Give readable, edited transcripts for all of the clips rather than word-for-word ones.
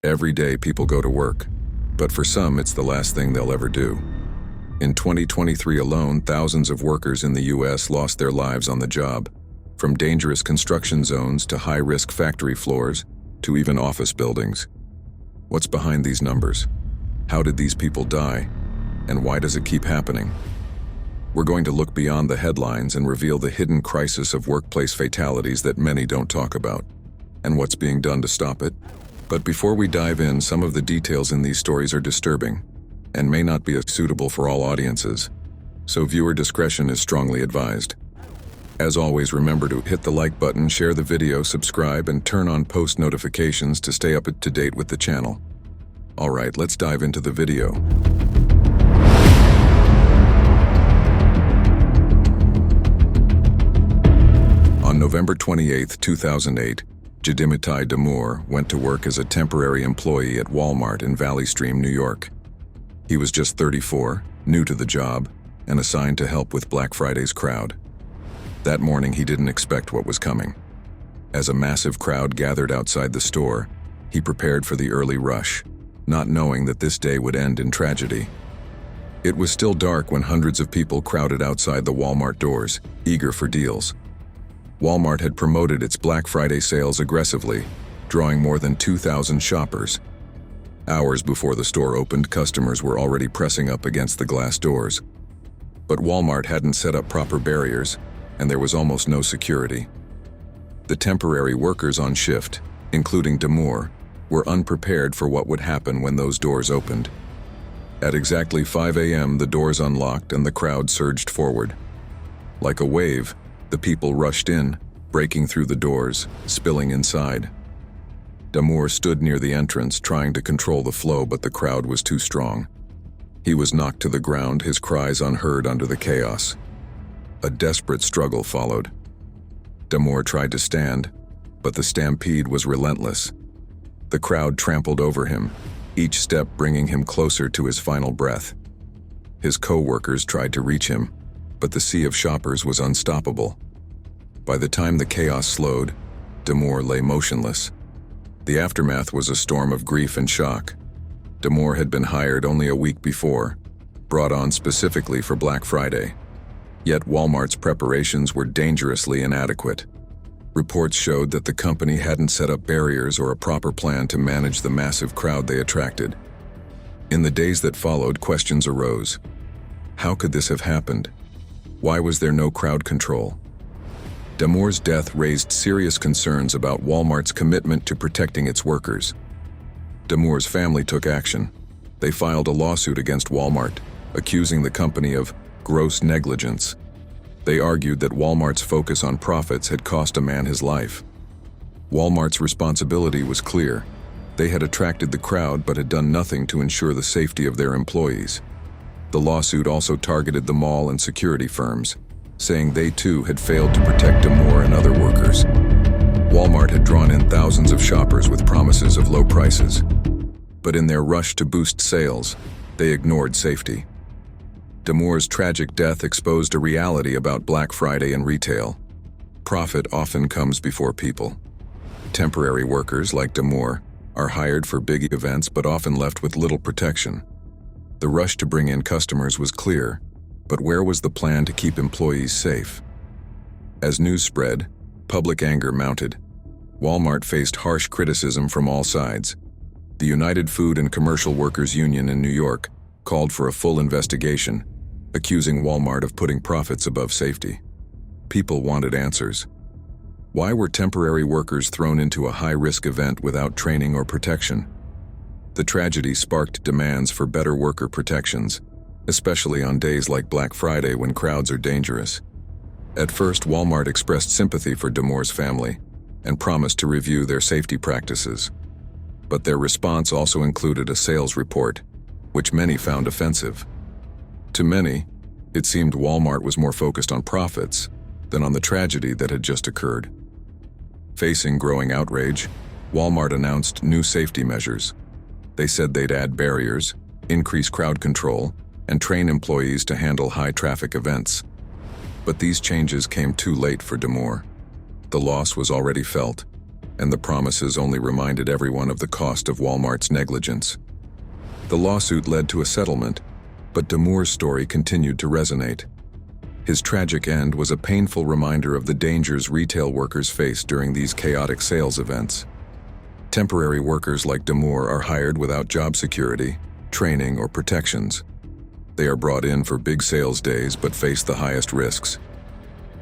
Every day people go to work, but for some it's the last thing they'll ever do. In 2023 alone, thousands of workers in the US lost their lives on the job, from dangerous construction zones to high-risk factory floors to even office buildings. What's behind these numbers? How did these people die? And why does it keep happening? We're going to look beyond the headlines and reveal the hidden crisis of workplace fatalities that many don't talk about, and what's being done to stop it. But before we dive in, some of the details in these stories are disturbing and may not be suitable for all audiences, so viewer discretion is strongly advised. As always, remember to hit the like button, share the video, subscribe, and turn on post notifications to stay up to date with the channel. Alright, let's dive into the video. On November 28, 2008, Jadimitai Damour went to work as a temporary employee at Walmart in Valley Stream, New York. He was just 34, new to the job, and assigned to help with Black Friday's crowd. That morning he didn't expect what was coming. As a massive crowd gathered outside the store, he prepared for the early rush, not knowing that this day would end in tragedy. It was still dark when hundreds of people crowded outside the Walmart doors, eager for deals. Walmart had promoted its Black Friday sales aggressively, drawing more than 2,000 shoppers. Hours before the store opened, customers were already pressing up against the glass doors. But Walmart hadn't set up proper barriers, and there was almost no security. The temporary workers on shift, including Damour, were unprepared for what would happen when those doors opened. At exactly 5 a.m., the doors unlocked and the crowd surged forward. Like a wave, the people rushed in, breaking through the doors, spilling inside. Damour stood near the entrance, trying to control the flow, but the crowd was too strong. He was knocked to the ground, his cries unheard under the chaos. A desperate struggle followed. Damour tried to stand, but the stampede was relentless. The crowd trampled over him, each step bringing him closer to his final breath. His co-workers tried to reach him, but the sea of shoppers was unstoppable. By the time the chaos slowed, Damour lay motionless. The aftermath was a storm of grief and shock. Damour had been hired only a week before, brought on specifically for Black Friday. Yet Walmart's preparations were dangerously inadequate. Reports showed that the company hadn't set up barriers or a proper plan to manage the massive crowd they attracted. In the days that followed, questions arose. How could this have happened? Why was there no crowd control? Damour's death raised serious concerns about Walmart's commitment to protecting its workers. Damour's family took action. They filed a lawsuit against Walmart, accusing the company of gross negligence. They argued that Walmart's focus on profits had cost a man his life. Walmart's responsibility was clear. They had attracted the crowd but had done nothing to ensure the safety of their employees. The lawsuit also targeted the mall and security firms, saying they too had failed to protect Damour and other workers. Walmart had drawn in thousands of shoppers with promises of low prices. But in their rush to boost sales, they ignored safety. Damour's tragic death exposed a reality about Black Friday and retail. Profit often comes before people. Temporary workers like Damour are hired for big events but often left with little protection. The rush to bring in customers was clear, but where was the plan to keep employees safe? As news spread, public anger mounted. Walmart faced harsh criticism from all sides. The United Food and Commercial Workers Union in New York called for a full investigation, accusing Walmart of putting profits above safety. People wanted answers. Why were temporary workers thrown into a high-risk event without training or protection? The tragedy sparked demands for better worker protections, especially on days like Black Friday when crowds are dangerous. At first, Walmart expressed sympathy for Damour's family and promised to review their safety practices. But their response also included a sales report, which many found offensive. To many, it seemed Walmart was more focused on profits than on the tragedy that had just occurred. Facing growing outrage, Walmart announced new safety measures. They said they'd add barriers, increase crowd control, and train employees to handle high-traffic events. But these changes came too late for Damour. The loss was already felt. and the promises only reminded everyone of the cost of Walmart's negligence. The lawsuit led to a settlement, but Damour's story continued to resonate. His tragic end was a painful reminder of the dangers retail workers face during these chaotic sales events. Temporary workers like Damour are hired without job security, training, or protections. They are brought in for big sales days but face the highest risks.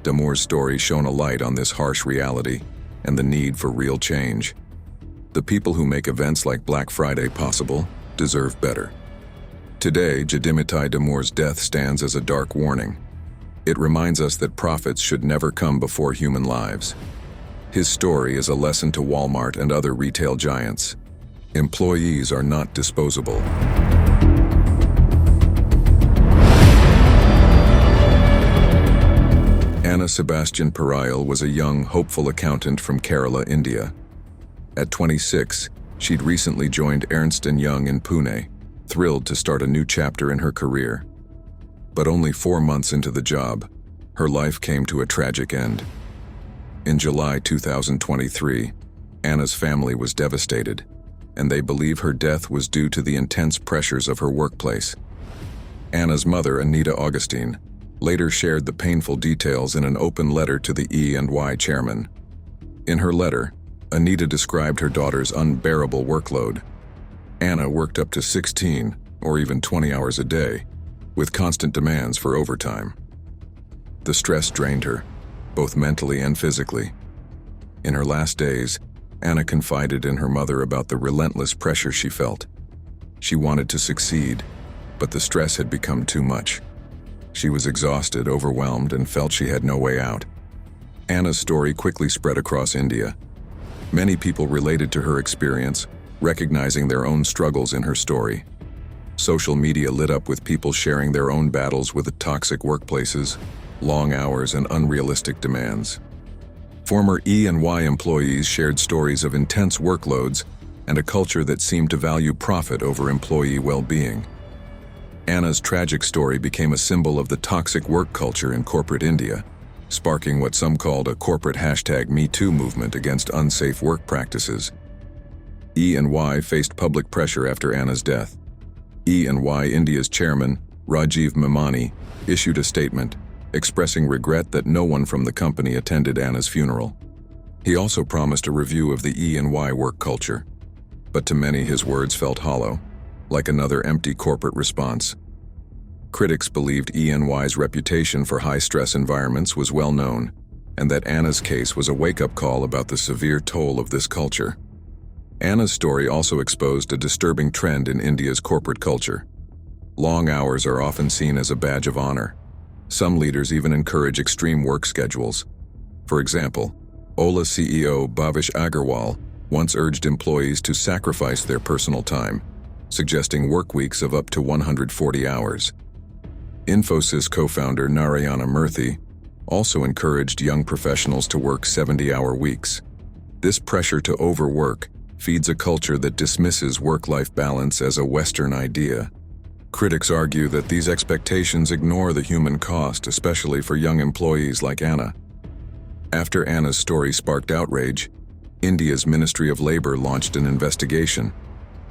Damour's story shone a light on this harsh reality and the need for real change. The people who make events like Black Friday possible deserve better. Today, Jidimitai Damour's death stands as a dark warning. It reminds us that profits should never come before human lives. His story is a lesson to Walmart and other retail giants. Employees are not disposable. Anna Sebastian Parayal was a young, hopeful accountant from Kerala, India. At 26, she'd recently joined Ernst & Young in Pune, thrilled to start a new chapter in her career. But only 4 months into the job, her life came to a tragic end. In July 2023, Anna's family was devastated, and they believe her death was due to the intense pressures of her workplace. Anna's mother, Anita Augustine, later shared the painful details in an open letter to the E&Y chairman. In her letter, Anita described her daughter's unbearable workload. Anna worked up to 16 or even 20 hours a day, with constant demands for overtime. The stress drained her, both mentally and physically. In her last days, Anna confided in her mother about the relentless pressure she felt. She wanted to succeed, but the stress had become too much. She was exhausted, overwhelmed, and felt she had no way out. Anna's story quickly spread across India. Many people related to her experience, recognizing their own struggles in her story. Social media lit up with people sharing their own battles with toxic workplaces, long hours, and unrealistic demands. Former E&Y employees shared stories of intense workloads and a culture that seemed to value profit over employee well-being. Anna's tragic story became a symbol of the toxic work culture in corporate India, sparking what some called a corporate #MeToo movement against unsafe work practices. E&Y faced public pressure after Anna's death. E&Y India's chairman, Rajiv Memani, issued a statement, expressing regret that no one from the company attended Anna's funeral. He also promised a review of the E&Y work culture. But to many, his words felt hollow, like another empty corporate response. Critics believed E&Y's reputation for high-stress environments was well known, and that Anna's case was a wake-up call about the severe toll of this culture. Anna's story also exposed a disturbing trend in India's corporate culture. Long hours are often seen as a badge of honor. Some leaders even encourage extreme work schedules. For example, Ola CEO Bhavish Agarwal once urged employees to sacrifice their personal time, suggesting work weeks of up to 140 hours. Infosys co-founder Narayana Murthy also encouraged young professionals to work 70-hour weeks. This pressure to overwork feeds a culture that dismisses work-life balance as a Western idea. Critics argue that these expectations ignore the human cost, especially for young employees like Anna. After Anna's story sparked outrage, India's Ministry of Labor launched an investigation.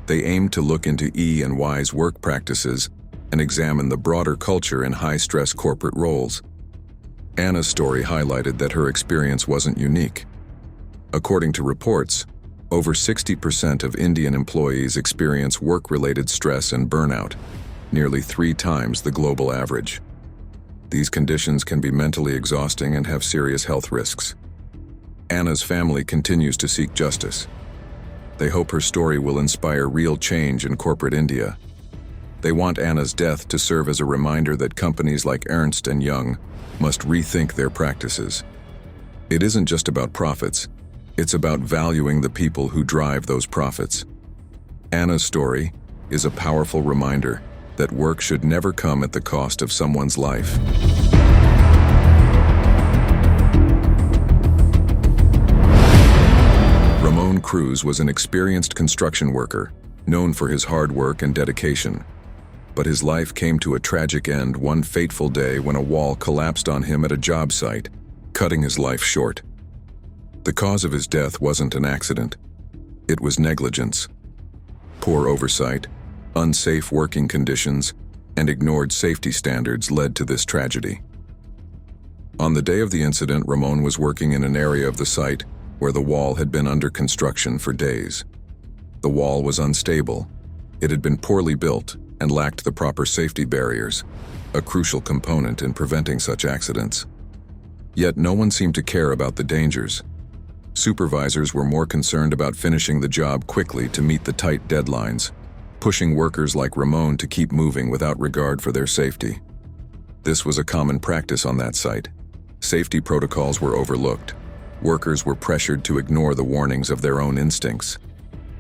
They aimed to look into E&Y's work practices and examine the broader culture in high-stress corporate roles. Anna's story highlighted that her experience wasn't unique. According to reports, over 60% of Indian employees experience work-related stress and burnout, nearly 3 times the global average. These conditions can be mentally exhausting and have serious health risks. Anna's family continues to seek justice. They hope her story will inspire real change in corporate India. They want Anna's death to serve as a reminder that companies like Ernst & Young must rethink their practices. It isn't just about profits, it's about valuing the people who drive those profits. Anna's story is a powerful reminder that work should never come at the cost of someone's life. Ramon Cruz was an experienced construction worker, known for his hard work and dedication. But his life came to a tragic end one fateful day when a wall collapsed on him at a job site, cutting his life short. The cause of his death wasn't an accident. It was negligence. Poor oversight, unsafe working conditions, and ignored safety standards led to this tragedy. On the day of the incident, Ramon was working in an area of the site where the wall had been under construction for days. The wall was unstable. It had been poorly built and lacked the proper safety barriers, a crucial component in preventing such accidents. Yet no one seemed to care about the dangers. Supervisors were more concerned about finishing the job quickly to meet the tight deadlines, pushing workers like Ramon to keep moving without regard for their safety. This was a common practice on that site. Safety protocols were overlooked. Workers were pressured to ignore the warnings of their own instincts.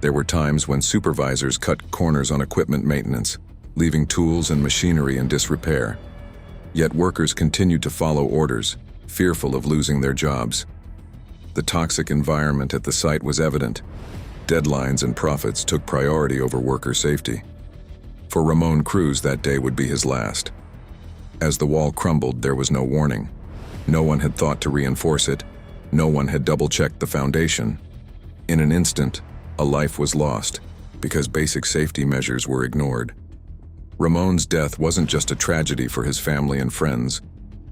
There were times when supervisors cut corners on equipment maintenance, leaving tools and machinery in disrepair. Yet workers continued to follow orders, fearful of losing their jobs. The toxic environment at the site was evident. Deadlines and profits took priority over worker safety. For Ramon Cruz, that day would be his last. As the wall crumbled, there was no warning. No one had thought to reinforce it. No one had double-checked the foundation. In an instant, a life was lost because basic safety measures were ignored. Ramon's death wasn't just a tragedy for his family and friends,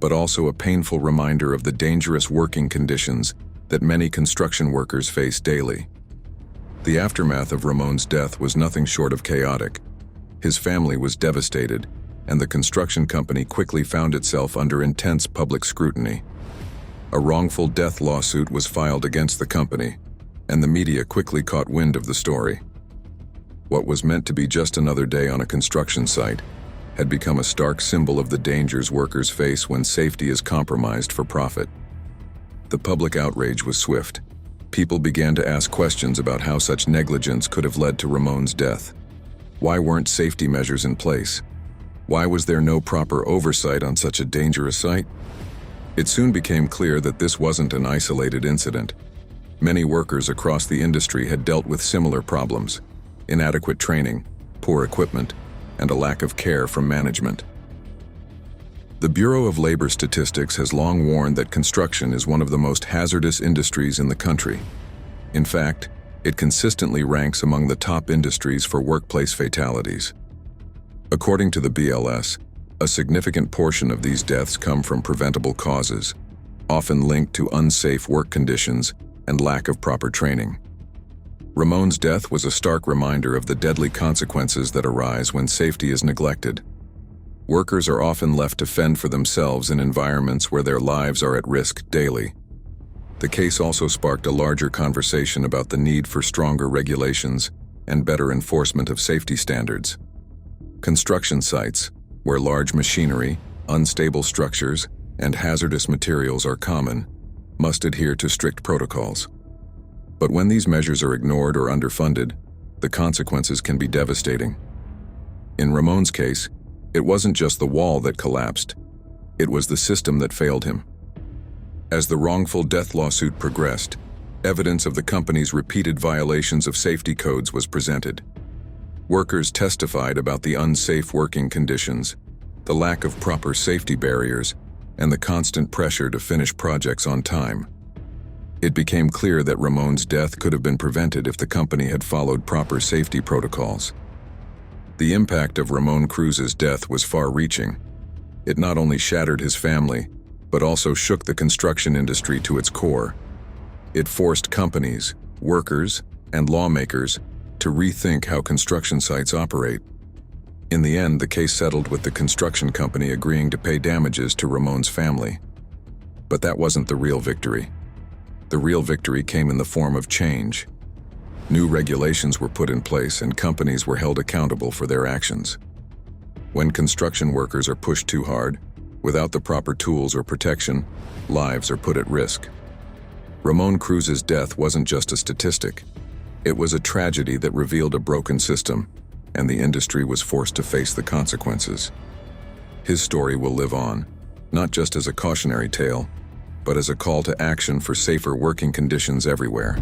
but also a painful reminder of the dangerous working conditions that many construction workers face daily. The aftermath of Ramon's death was nothing short of chaotic. His family was devastated, and the construction company quickly found itself under intense public scrutiny. A wrongful death lawsuit was filed against the company, and the media quickly caught wind of the story. What was meant to be just another day on a construction site had become a stark symbol of the dangers workers face when safety is compromised for profit. The public outrage was swift. People began to ask questions about how such negligence could have led to Ramon's death. Why weren't safety measures in place? Why was there no proper oversight on such a dangerous site? It soon became clear that this wasn't an isolated incident. Many workers across the industry had dealt with similar problems: inadequate training, poor equipment, and a lack of care from management. The Bureau of Labor Statistics has long warned that construction is one of the most hazardous industries in the country. In fact, it consistently ranks among the top industries for workplace fatalities. According to the BLS, a significant portion of these deaths come from preventable causes, often linked to unsafe work conditions and lack of proper training. Ramon's death was a stark reminder of the deadly consequences that arise when safety is neglected. Workers are often left to fend for themselves in environments where their lives are at risk daily. The case also sparked a larger conversation about the need for stronger regulations and better enforcement of safety standards. Construction sites, where large machinery, unstable structures, and hazardous materials are common, must adhere to strict protocols. But when these measures are ignored or underfunded, the consequences can be devastating. In Ramon's case, it wasn't just the wall that collapsed, it was the system that failed him. As the wrongful death lawsuit progressed, evidence of the company's repeated violations of safety codes was presented. Workers testified about the unsafe working conditions, the lack of proper safety barriers, and the constant pressure to finish projects on time. It became clear that Ramon's death could have been prevented if the company had followed proper safety protocols. The impact of Ramon Cruz's death was far-reaching. It not only shattered his family, but also shook the construction industry to its core. It forced companies, workers, and lawmakers to rethink how construction sites operate. In the end, the case settled with the construction company agreeing to pay damages to Ramon's family. But that wasn't the real victory. The real victory came in the form of change. New regulations were put in place and companies were held accountable for their actions. When construction workers are pushed too hard, without the proper tools or protection, lives are put at risk. Ramon Cruz's death wasn't just a statistic. It was a tragedy that revealed a broken system, and the industry was forced to face the consequences. His story will live on, not just as a cautionary tale, but as a call to action for safer working conditions everywhere.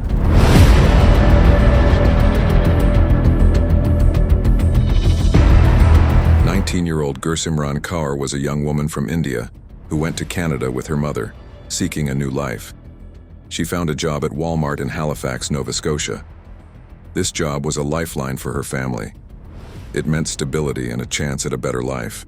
19-year-old Gursimran Kaur was a young woman from India who went to Canada with her mother, seeking a new life. she found a job at Walmart in Halifax, Nova Scotia. This job was a lifeline for her family. It meant stability and a chance at a better life.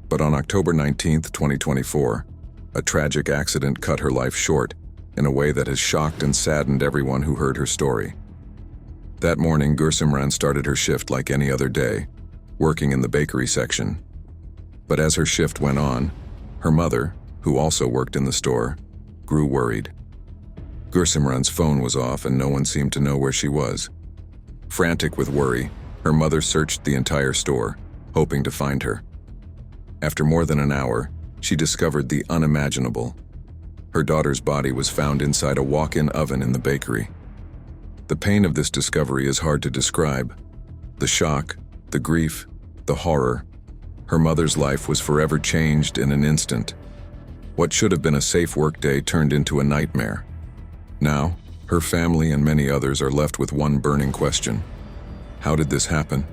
But on October 19, 2024, a tragic accident cut her life short in a way that has shocked and saddened everyone who heard her story. That morning, Gursimran started her shift like any other day, working in the bakery section. But as her shift went on, her mother, who also worked in the store, grew worried. Gursimran's phone was off and no one seemed to know where she was. Frantic with worry, her mother searched the entire store, hoping to find her. After more than an hour, she discovered the unimaginable. Her daughter's body was found inside a walk-in oven in the bakery. The pain of this discovery is hard to describe. The shock, the grief, the horror. Her mother's life was forever changed in an instant. What should have been a safe workday turned into a nightmare. Now, her family and many others are left with one burning question. How did this happen?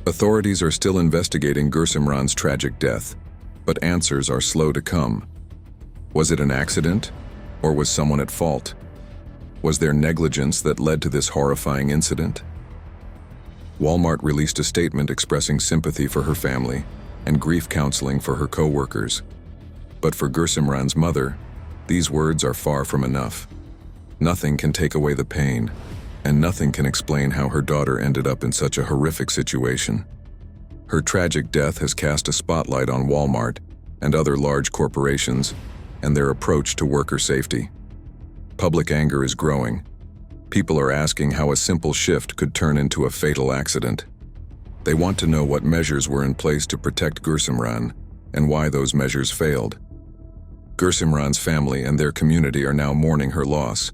Authorities are still investigating Gursimran's tragic death, but answers are slow to come. Was it an accident, or was someone at fault? Was there negligence that led to this horrifying incident? Walmart released a statement expressing sympathy for her family and grief counseling for her co-workers. But for Gursimran's mother, these words are far from enough. Nothing can take away the pain, and nothing can explain how her daughter ended up in such a horrific situation. Her tragic death has cast a spotlight on Walmart and other large corporations and their approach to worker safety. Public anger is growing. People are asking how a simple shift could turn into a fatal accident. They want to know what measures were in place to protect Gursimran and why those measures failed. Gursimran's family and their community are now mourning her loss,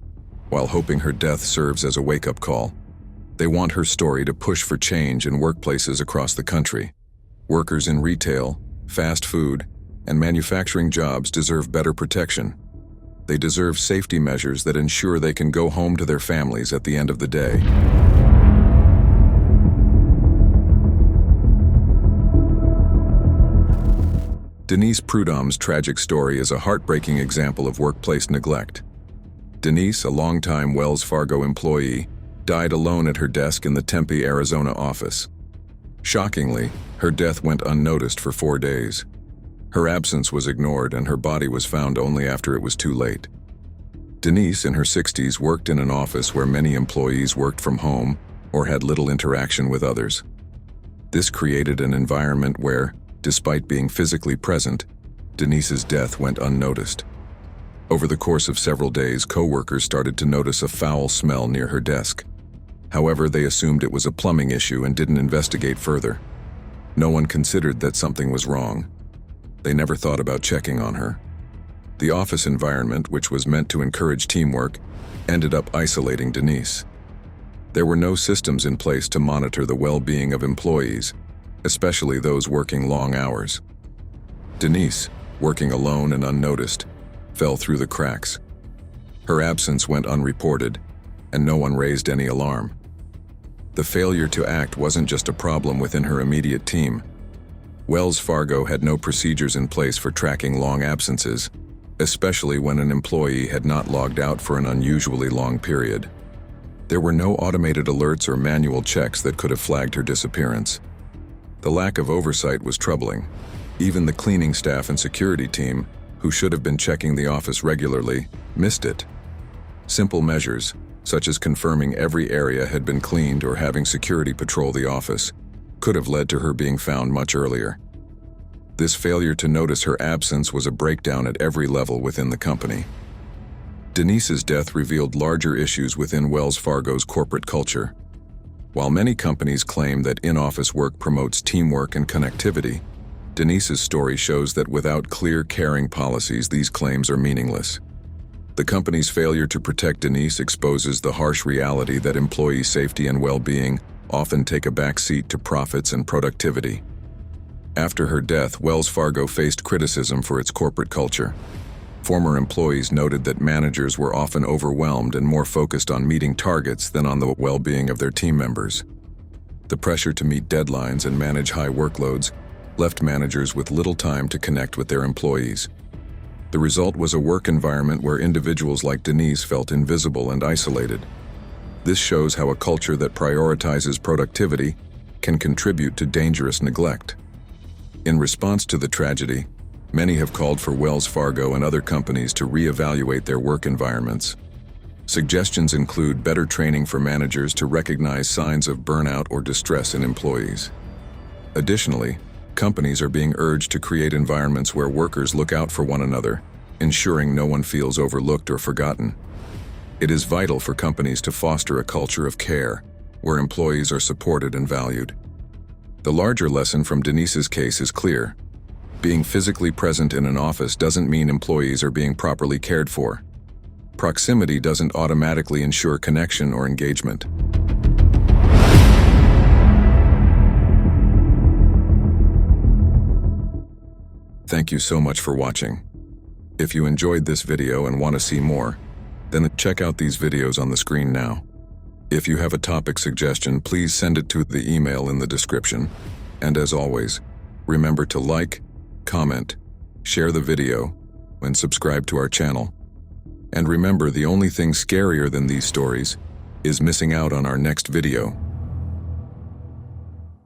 while hoping her death serves as a wake-up call. They want her story to push for change in workplaces across the country. Workers in retail, fast food, and manufacturing jobs deserve better protection. They deserve safety measures that ensure they can go home to their families at the end of the day. Denise Prudhomme's tragic story is a heartbreaking example of workplace neglect. Denise, a longtime Wells Fargo employee, died alone at her desk in the Tempe, Arizona office. Shockingly, her death went unnoticed for 4 days. Her absence was ignored and her body was found only after it was too late. Denise, in her 60s, worked in an office where many employees worked from home or had little interaction with others. This created an environment where, despite being physically present, Denise's death went unnoticed. Over the course of several days, co-workers started to notice a foul smell near her desk. However, they assumed it was a plumbing issue and didn't investigate further. No one considered that something was wrong. They never thought about checking on her. The office environment, which was meant to encourage teamwork, ended up isolating Denise. There were no systems in place to monitor the well-being of employees, especially those working long hours. Denise, working alone and unnoticed, fell through the cracks. Her absence went unreported, and no one raised any alarm. The failure to act wasn't just a problem within her immediate team. Wells Fargo had no procedures in place for tracking long absences, especially when an employee had not logged out for an unusually long period. There were no automated alerts or manual checks that could have flagged her disappearance. The lack of oversight was troubling. Even the cleaning staff and security team, who should have been checking the office regularly, missed it. Simple measures, such as confirming every area had been cleaned or having security patrol the office, could have led to her being found much earlier. This failure to notice her absence was a breakdown at every level within the company. Denise's death revealed larger issues within Wells Fargo's corporate culture. While many companies claim that in-office work promotes teamwork and connectivity, Denise's story shows that without clear, caring policies, these claims are meaningless. The company's failure to protect Denise exposes the harsh reality that employee safety and well-being often take a back seat to profits and productivity. After her death, Wells Fargo faced criticism for its corporate culture. Former employees noted that managers were often overwhelmed and more focused on meeting targets than on the well-being of their team members. The pressure to meet deadlines and manage high workloads left managers with little time to connect with their employees. The result was a work environment where individuals like Denise felt invisible and isolated. This shows how a culture that prioritizes productivity can contribute to dangerous neglect. In response to the tragedy, many have called for Wells Fargo and other companies to reevaluate their work environments. Suggestions include better training for managers to recognize signs of burnout or distress in employees. Additionally, companies are being urged to create environments where workers look out for one another, ensuring no one feels overlooked or forgotten. It is vital for companies to foster a culture of care, where employees are supported and valued. The larger lesson from Denise's case is clear. Being physically present in an office doesn't mean employees are being properly cared for. Proximity doesn't automatically ensure connection or engagement. Thank you so much for watching. If you enjoyed this video and want to see more, then check out these videos on the screen now. If you have a topic suggestion, please send it to the email in the description. And as always, remember to like, comment, share the video, and subscribe to our channel. And remember, the only thing scarier than these stories is missing out on our next video.